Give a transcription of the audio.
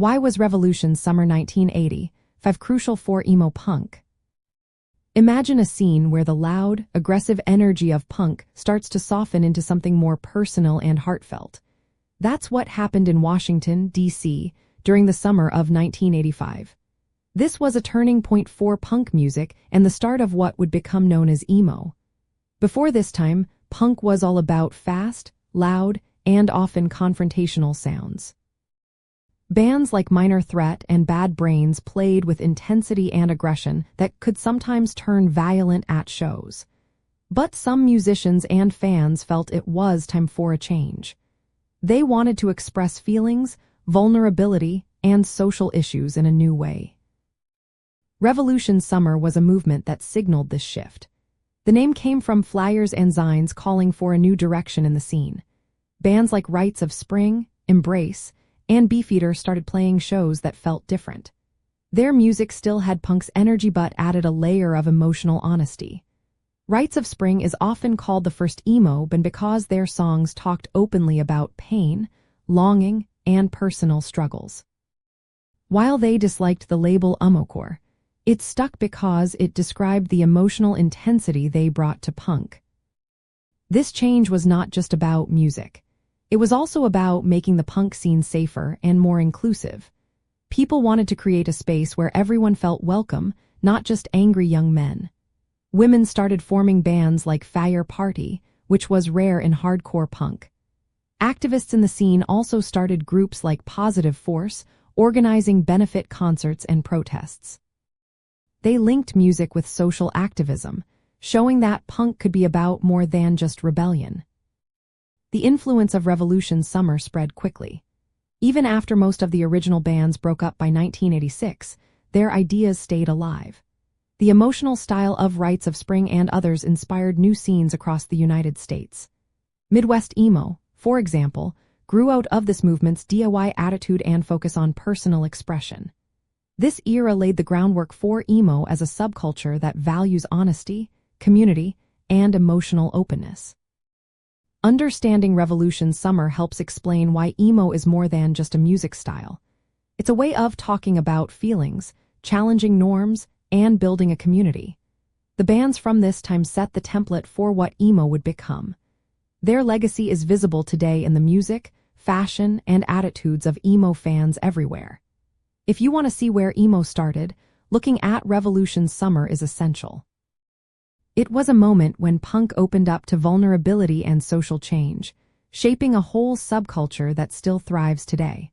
Why was Revolution Summer 1980 5 crucial for emo punk? Imagine a scene where the loud, aggressive energy of punk starts to soften into something more personal and heartfelt. That's what happened in Washington, D.C., during the summer of 1985. This was a turning point for punk music and the start of what would become known as emo. Before this time, punk was all about fast, loud, and often confrontational sounds. Bands like Minor Threat and Bad Brains played with intensity and aggression that could sometimes turn violent at shows. But some musicians and fans felt it was time for a change. They wanted to express feelings, vulnerability, and social issues in a new way. Revolution Summer was a movement that signaled this shift. The name came from flyers and zines calling for a new direction in the scene. Bands like Rites of Spring, Embrace, and Beefeater started playing shows that felt different. Their music still had punk's energy but added a layer of emotional honesty. Rites of Spring is often called the first emo because their songs talked openly about pain, longing, and personal struggles. While they disliked the label emocore, it stuck because it described the emotional intensity they brought to punk. This change was not just about music. It was also about making the punk scene safer and more inclusive. People wanted to create a space where everyone felt welcome, not just angry young men. Women started forming bands like Fire Party, which was rare in hardcore punk. Activists in the scene also started groups like Positive Force, organizing benefit concerts and protests. They linked music with social activism, showing that punk could be about more than just rebellion. The influence of Revolution Summer spread quickly. Even after most of the original bands broke up by 1986, their ideas stayed alive. The emotional style of Rites of Spring and others inspired new scenes across the United States. Midwest emo, for example, grew out of this movement's DIY attitude and focus on personal expression. This era laid the groundwork for emo as a subculture that values honesty, community, and emotional openness. Understanding Revolution Summer helps explain why emo is more than just a music style. It's a way of talking about feelings, challenging norms, and building a community. The bands from this time set the template for what emo would become. Their legacy is visible today in the music, fashion, and attitudes of emo fans everywhere. If you want to see where emo started, looking at Revolution Summer is essential. It was a moment when punk opened up to vulnerability and social change, shaping a whole subculture that still thrives today.